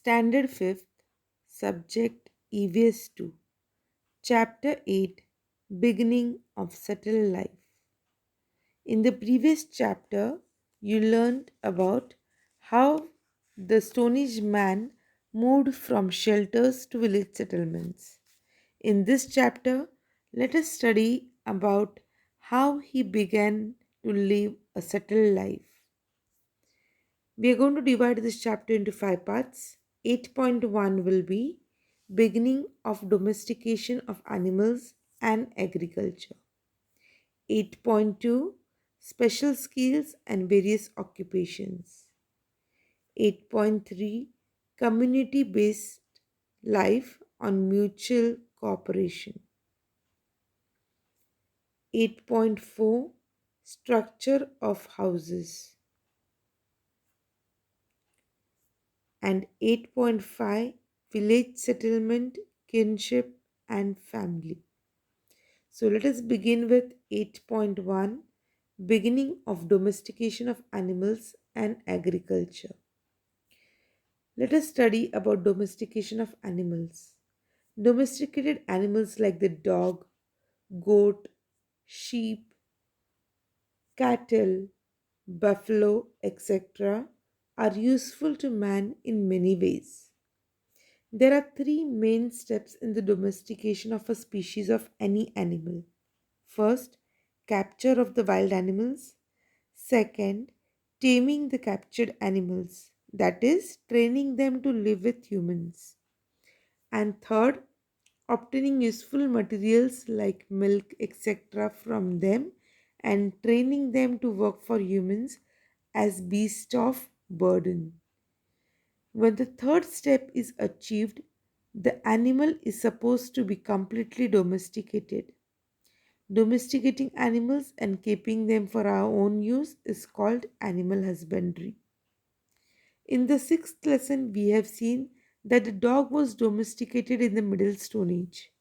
Standard 5th, Subject EVS 2, Chapter 8, Beginning of Subtle Life. In the previous chapter, you learned about how the Stone Age man moved from shelters to village settlements. In this chapter, let us study about how he began to live a settled life. We are going to divide this chapter into 5 parts. 8.1 will be beginning of domestication of animals and agriculture. 8.2 special skills and various occupations. 8.3 community based life on mutual cooperation. 8.4 structure of houses. And 8.5 village settlement, kinship, and family. So let us begin with 8.1 beginning of domestication of animals and agriculture. Let us study about domestication of animals. Domesticated animals like the dog, goat, sheep, cattle, buffalo, etc., are useful to man in many ways. There are three main steps in the domestication of a species of any animal. First, capture of the wild animals. Second, taming the captured animals, that is, training them to live with humans. And third, obtaining useful materials like milk, etc., from them and training them to work for humans as beasts of burden. When the third step is achieved, the animal is supposed to be completely domesticated. Domesticating animals and keeping them for our own use is called animal husbandry. In the sixth lesson, we have seen that the dog was domesticated in the Middle Stone Age.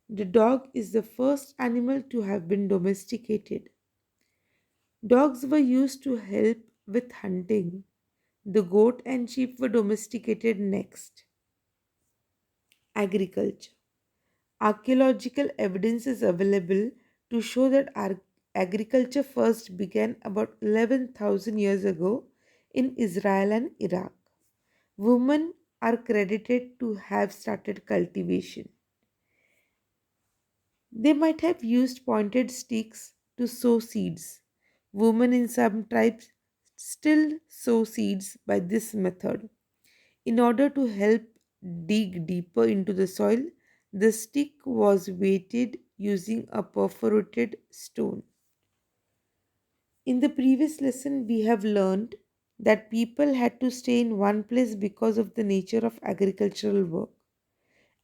The dog is the first animal to have been domesticated. Dogs were used to help with hunting. The goat and sheep were domesticated next. Agriculture. Archaeological evidence is available to show that agriculture first began about 11,000 years ago in Israel and Iraq. Women are credited to have started cultivation. They might have used pointed sticks to sow seeds. Women in some tribes still sow seeds by this method. In order to help dig deeper into the soil, the stick was weighted using a perforated stone. In the previous lesson, we have learned that people had to stay in one place because of the nature of agricultural work.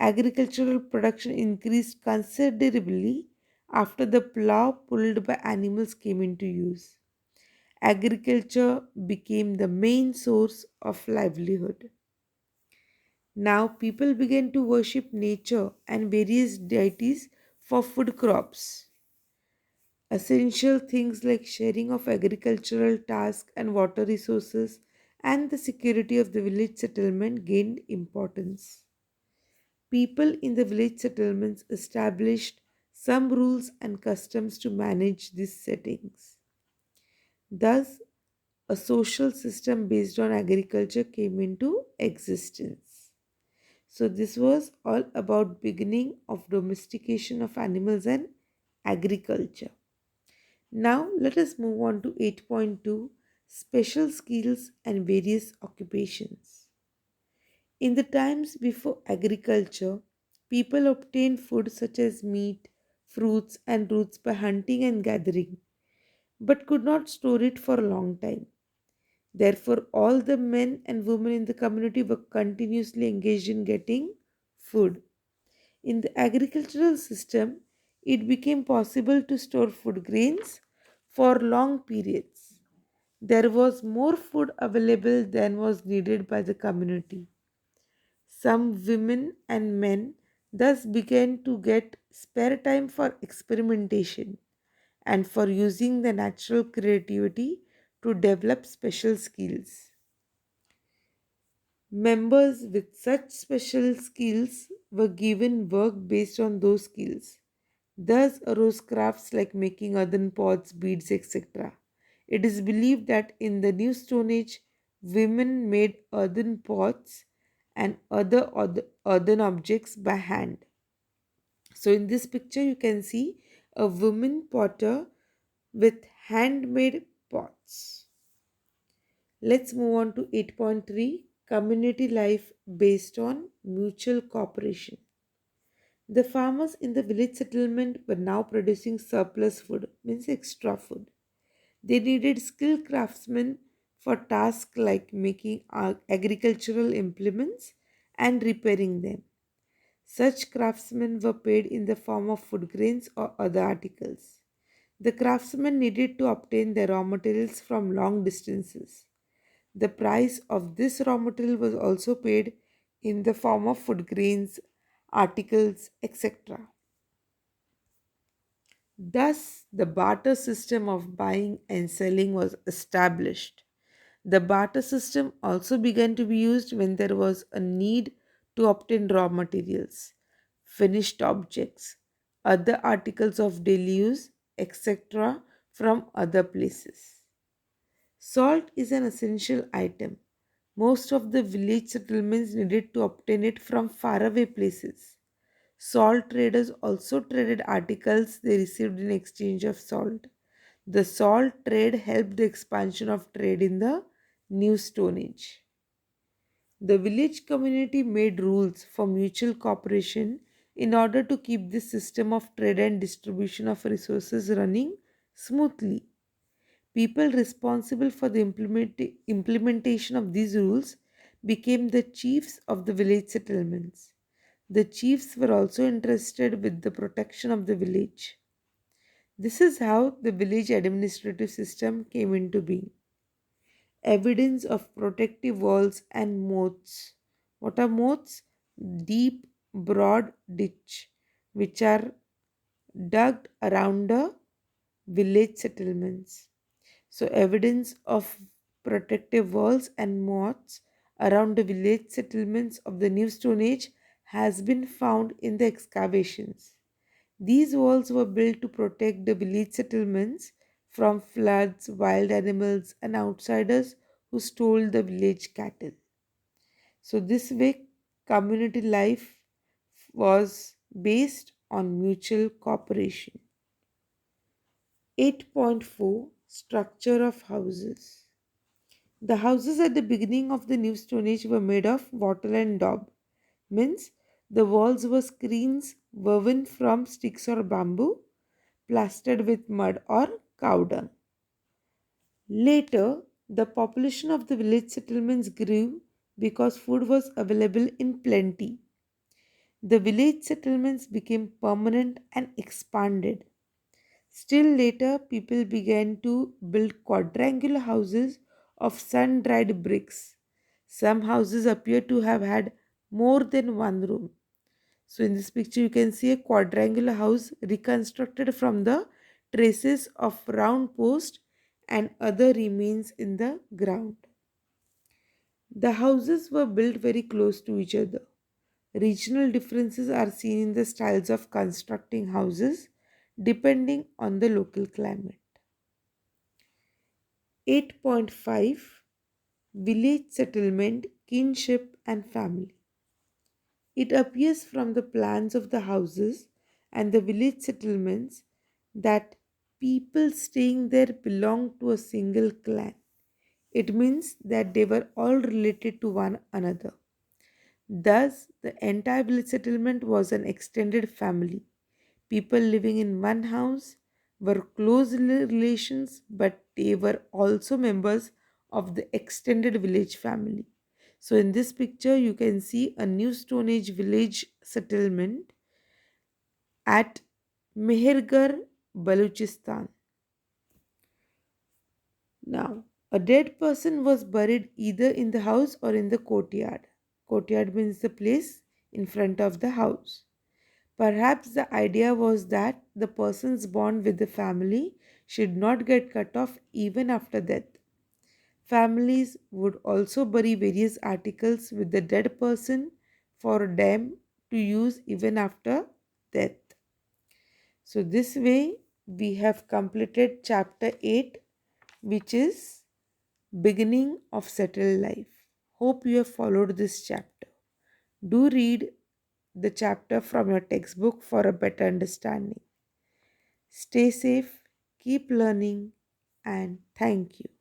Agricultural production increased considerably after the plough pulled by animals came into use. Agriculture became the main source of livelihood. Now people began to worship nature and various deities for food crops. Essential things like sharing of agricultural tasks and water resources and the security of the village settlement gained importance. People in the village settlements established some rules and customs to manage these settings. Thus, a social system based on agriculture came into existence. So this was all about beginning of domestication of animals and agriculture. Now let us move on to 8.2 special skills and various occupations. In the times before agriculture, people obtained food such as meat, fruits, and roots by hunting and gathering, but could not store it for a long time. Therefore, all the men and women in the community were continuously engaged in getting food. In the agricultural system, it became possible to store food grains for long periods. There was more food available than was needed by the community. Some women and men thus began to get spare time for experimentation and for using the natural creativity to develop special skills. Members with such special skills were given work based on those skills. Thus arose crafts like making earthen pots, beads, etc. It is believed that in the New Stone Age, women made earthen pots and other earthen objects by hand. So, in this picture, you can see a woman potter with handmade pots. Let's move on to 8.3, community life based on mutual cooperation. The farmers in the village settlement were now producing surplus food, means extra food. They needed skilled craftsmen for tasks like making agricultural implements and repairing them. Such craftsmen were paid in the form of food grains or other articles. The craftsmen needed to obtain their raw materials from long distances. The price of this raw material was also paid in the form of food grains, articles, etc. Thus, the barter system of buying and selling was established. The barter system also began to be used when there was a need to obtain raw materials, finished objects, other articles of daily use, etc., from other places. Salt is an essential item. Most of the village settlements needed to obtain it from faraway places. Salt traders also traded articles they received in exchange of salt. The salt trade helped the expansion of trade in the New Stone Age. The village community made rules for mutual cooperation in order to keep this system of trade and distribution of resources running smoothly. People responsible for the implementation of these rules became the chiefs of the village settlements. The chiefs were also interested with the protection of the village. This is how the village administrative system came into being. Evidence of protective walls and moats. What are moats? Deep, broad ditch, which are dug around the village settlements. So, evidence of protective walls and moats around the village settlements of the New Stone Age has been found in the excavations. These walls were built to protect the village settlements from floods, wild animals, and outsiders who stole the village cattle. So, this way, community life was based on mutual cooperation. 8.4, Structure of houses. The houses at the beginning of the New Stone Age were made of wattle and daub, means the walls were screens woven from sticks or bamboo, plastered with mud or cow dung. Later, the population of the village settlements grew because food was available in plenty. The village settlements became permanent and expanded. Still later, people began to build quadrangular houses of sun dried bricks. Some houses appear to have had more than one room. So, in this picture, you can see a quadrangular house reconstructed from the traces of round post and other remains in the ground. The houses were built very close to each other. Regional differences are seen in the styles of constructing houses depending on the local climate. 8.5, Village settlement, kinship, and family. It appears from the plans of the houses and the village settlements that people staying there belonged to a single clan. It means that they were all related to one another. Thus, the entire village settlement was an extended family. People living in one house were close relations, but they were also members of the extended village family. So, in this picture, you can see a new Stone Age village settlement at Mehergarh, Baluchistan. Now, a dead person was buried either in the house or in the courtyard. Courtyard means the place in front of the house. Perhaps the idea was that the person's bond with the family should not get cut off even after death. Families would also bury various articles with the dead person for them to use even after death. So, this way, we have completed chapter 8, which is beginning of settled life. Hope you have followed this chapter. Do read the chapter from your textbook for a better understanding. Stay safe, keep learning, and thank you.